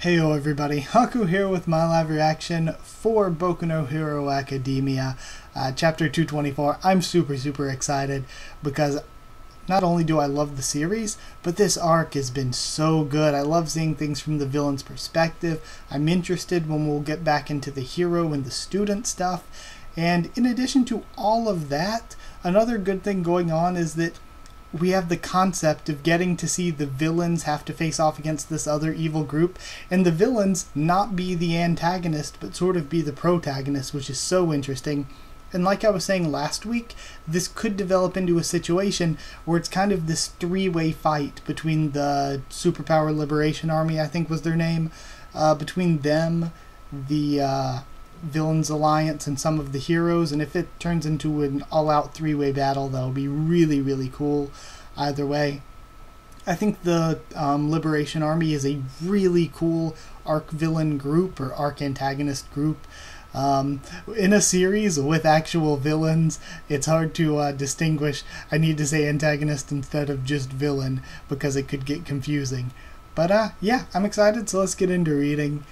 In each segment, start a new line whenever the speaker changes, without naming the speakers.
Heyo everybody, Haku here with my live reaction for Boku no Hero Academia, Chapter 224. I'm super excited because not only do I love the series, but this arc has been so good. I love seeing things from the villain's perspective. I'm interested when we'll get back into the hero and the student stuff. And in addition to all of that, another good thing going on is that we have the concept of getting to see the villains have to face off against this other evil group, and the villains not be the antagonist, but sort of be the protagonist, which is so interesting. And like I was saying last week, this could develop into a situation where it's kind of this three-way fight between the Superpower Liberation Army, I think was their name, between them, the Villains Alliance, and some of the heroes. And if it turns into an all-out three-way battle, that'll be really cool either way. I think the Liberation Army is a really cool arc villain group or arc antagonist group. In a series with actual villains, it's hard to distinguish. I need to say antagonist instead of just villain because it could get confusing. But yeah, I'm excited, so let's get into reading.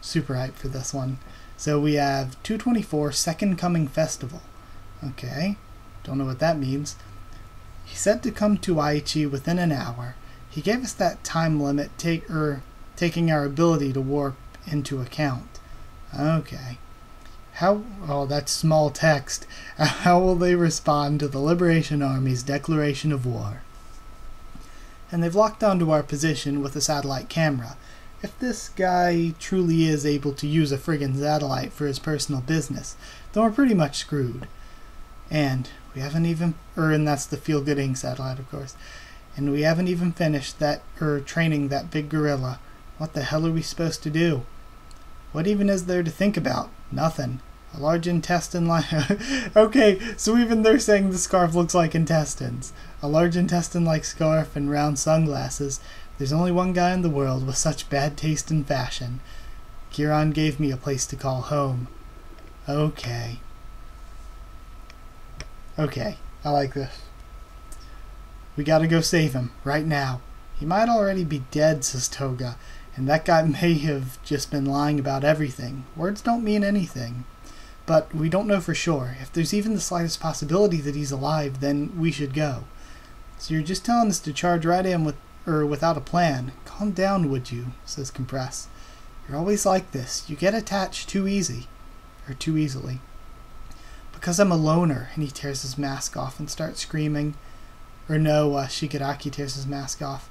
Super hyped for this one. So we have 224 Second Coming Festival. Okay, don't know what that means. He said to come to Aichi within an hour. He gave us that time limit, taking our ability to warp into account. Okay. Oh, that's small text. How will they respond to the Liberation Army's declaration of war? And they've locked onto our position with a satellite camera. If this guy truly is able to use a friggin' satellite for his personal business, then we're pretty much screwed. And we haven't even, and that's the feel-good satellite, of course. And we haven't even finished that, training that big gorilla. What the hell are we supposed to do? What even is there to think about? Nothing. A large intestine like okay, so even they're saying the scarf looks like intestines. A large intestine-like scarf and round sunglasses. There's only one guy in the world with such bad taste in fashion. Kiran gave me a place to call home. Okay. Okay, I like this. We gotta go save him, right now. He might already be dead, says Toga. And that guy may have just been lying about everything. Words don't mean anything. But we don't know for sure. If there's even the slightest possibility that he's alive, then we should go. So you're just telling us to charge right in without a plan. Calm down, would you, says Compress. You're always like this. You get attached too easily. Because I'm a loner. And he tears his mask off and starts screaming. Shigaraki tears his mask off.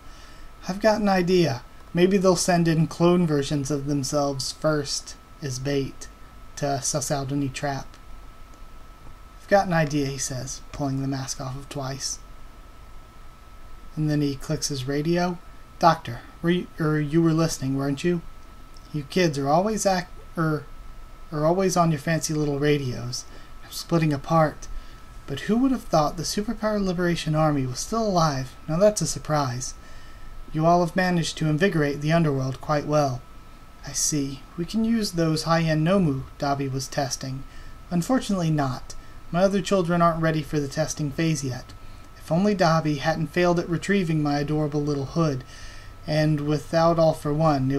I've got an idea. Maybe they'll send in clone versions of themselves first as bait to suss out any trap. I've got an idea, he says, pulling the mask off of Twice. And then he clicks his radio. Doctor, you were listening, weren't you? You kids are always always on your fancy little radios. I'm splitting apart. But who would have thought the Superpower Liberation Army was still alive? Now that's a surprise. You all have managed to invigorate the underworld quite well. I see. We can use those high-end Nomu Dabi was testing. Unfortunately not. My other children aren't ready for the testing phase yet. If only Dabi hadn't failed at retrieving my adorable little hood. And without All for One, it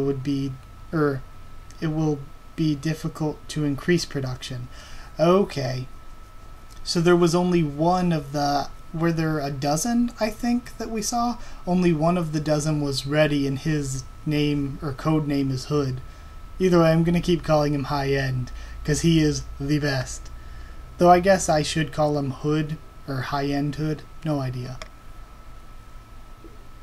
will be difficult to increase production. Okay. So there was only one of the... Were there a dozen, I think, that we saw? Only one of the dozen was ready, and his name, or code name, is Hood. Either way, I'm going to keep calling him High End, because he is the best. Though I guess I should call him Hood, or High End Hood. No idea.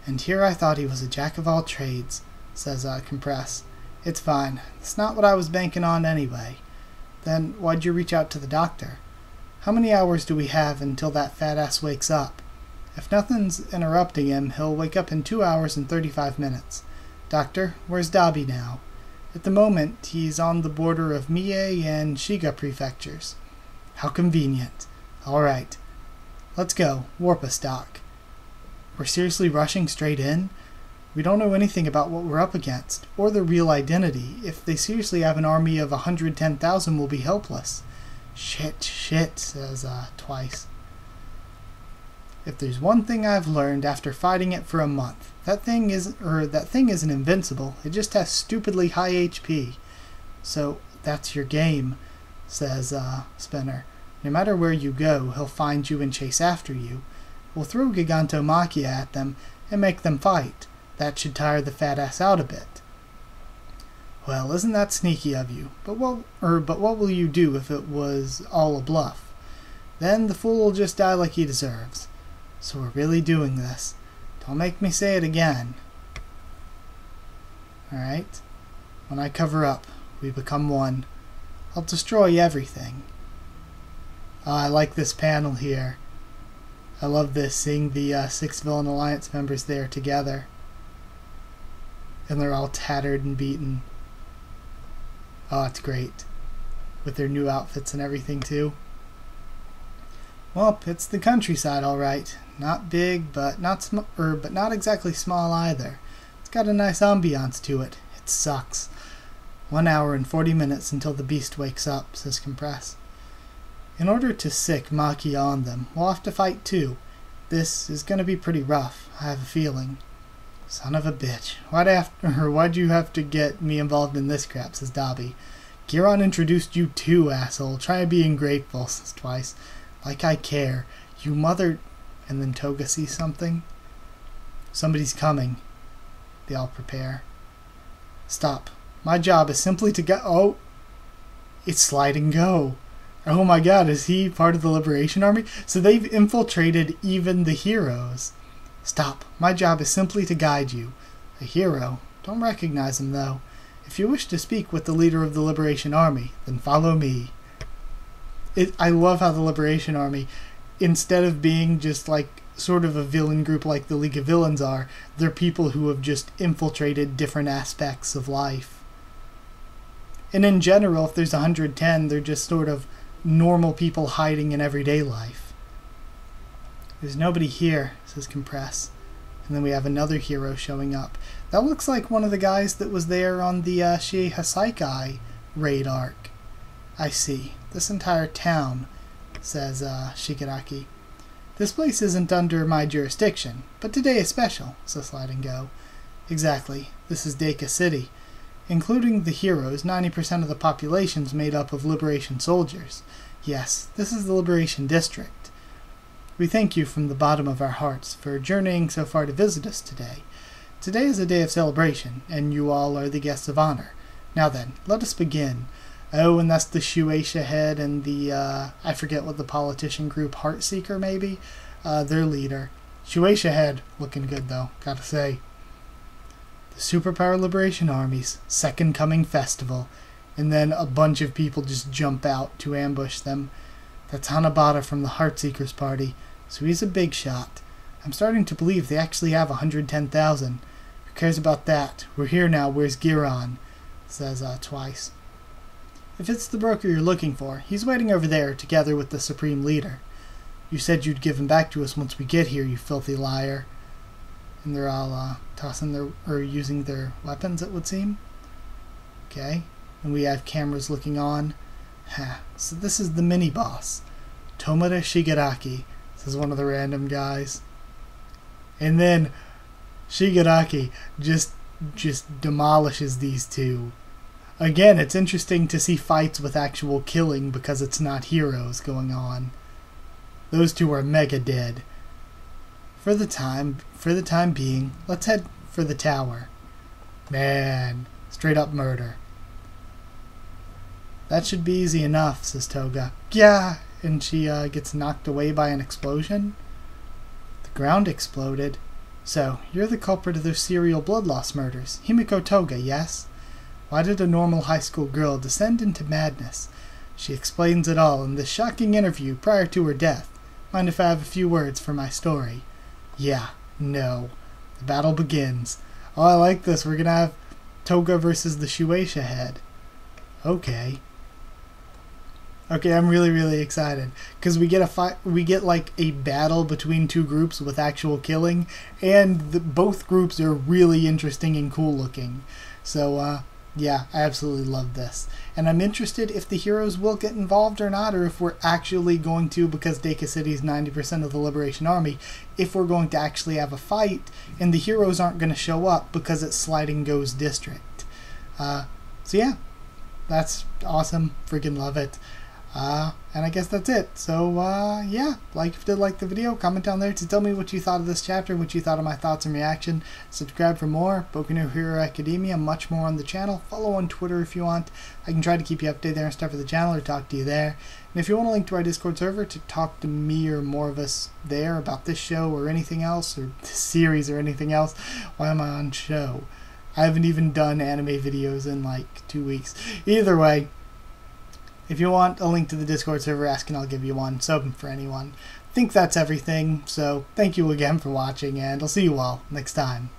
And here I thought he was a jack of all trades, says Compress. It's fine. It's not what I was banking on anyway. Then why'd you reach out to the doctor? How many hours do we have until that fat ass wakes up? If nothing's interrupting him, he'll wake up in 2 hours and 35 minutes. Doctor, where's Dabi now? At the moment, he's on the border of Mie and Shiga prefectures. How convenient. All right. Let's go. Warp us, Doc. We're seriously rushing straight in? We don't know anything about what we're up against, or their real identity. If they seriously have an army of 110,000, we'll be helpless. Shit, says Twice. If there's one thing I've learned after fighting it for a month, that thing isn't invincible. It just has stupidly high HP. So that's your game, says Spinner. No matter where you go, he'll find you and chase after you. We'll throw Gigantomachia at them and make them fight. That should tire the fat ass out a bit. Well, isn't that sneaky of you? But what will you do if it was all a bluff? Then the fool will just die like he deserves. So we're really doing this. Don't make me say it again. Alright? When I cover up, we become one. I'll destroy everything. Oh, I like this panel here. I love this, seeing the 6 Villain Alliance members there together. And they're all tattered and beaten. Oh, it's great. With their new outfits and everything, too. Well, it's the countryside, alright. Not big, but not exactly small either. It's got a nice ambiance to it. It sucks. 1 hour and 40 minutes until the beast wakes up, says Compress. In order to sick Machia on them, we'll have to fight too. This is going to be pretty rough, I have a feeling. Son of a bitch. Why'd you have to get me involved in this crap, says Dabi. Giron introduced you too, asshole. Try being grateful, says Twice. Like I care. You mother... And then Toga sees something. Somebody's coming. They all prepare. Stop. My job is simply to go... Oh! It's Slide and Go. Oh my god, is he part of the Liberation Army? So they've infiltrated even the heroes. Stop. My job is simply to guide you. A hero? Don't recognize him, though. If you wish to speak with the leader of the Liberation Army, then follow me. I love how the Liberation Army, instead of being just like sort of a villain group like the League of Villains are, they're people who have just infiltrated different aspects of life. And in general, if there's 110, they're just sort of normal people hiding in everyday life. There's nobody here, says Compress. And then we have another hero showing up. That looks like one of the guys that was there on the Shie Hasaikai raid arc. I see. This entire town, says Shigaraki. This place isn't under my jurisdiction, but today is special, says Slide and Go. Exactly. This is Deka City. Including the heroes, 90% of the population's made up of Liberation soldiers. Yes, this is the Liberation District. We thank you from the bottom of our hearts for journeying so far to visit us today. Today is a day of celebration, and you all are the guests of honor. Now then, let us begin. Oh, and that's the Shueisha head and the, I forget what the politician group, Heartseeker maybe? Their leader. Shueisha head, looking good though, gotta say. The Superpower Liberation Army's Second Coming Festival. And then a bunch of people just jump out to ambush them. That's Hanabata from the Heartseekers party, so he's a big shot. I'm starting to believe they actually have 110,000. Who cares about that? We're here now, where's Giron? Says Twice. If it's the broker you're looking for, he's waiting over there together with the Supreme Leader. You said you'd give him back to us once we get here, you filthy liar. And they're all using their weapons, it would seem. Okay. And we have cameras looking on. So this is the mini-boss. Tomura Shigaraki, says one of the random guys. And then Shigaraki just demolishes these two. Again, it's interesting to see fights with actual killing because it's not heroes going on. Those two are mega dead. For the time being, let's head for the tower. Man, straight up murder. That should be easy enough, says Toga. Yeah, and she gets knocked away by an explosion. The ground exploded. So, you're the culprit of those serial blood loss murders. Himiko Toga, yes? Why did a normal high school girl descend into madness? She explains it all in this shocking interview prior to her death. Mind if I have a few words for my story? Yeah, no. The battle begins. Oh, I like this. We're gonna have Toga versus the Shueisha head. Okay. Okay, I'm really, really excited because we get a fight. We get like a battle between two groups with actual killing, and both groups are really interesting and cool looking. So Yeah, I absolutely love this. And I'm interested if the heroes will get involved or not, or if we're actually going to, because Deka City is 90% of the Liberation Army, if we're going to actually have a fight, and the heroes aren't going to show up because it's Sliding Go's district. So yeah, that's awesome. Freaking love it. And I guess that's it. So, yeah, if you did like the video, comment down there to tell me what you thought of this chapter, what you thought of my thoughts and reaction. Subscribe for more Boku no Hero Academia, much more on the channel. Follow on Twitter if you want. I can try to keep you updated there and stuff for the channel or talk to you there. And if you want a link to our Discord server to talk to me or more of us there about this show or anything else, or this series or anything else, why am I on show? I haven't even done anime videos in 2 weeks. Either way, if you want a link to the Discord server, ask and I'll give you one. So open for anyone. I think that's everything. So thank you again for watching, and I'll see you all next time.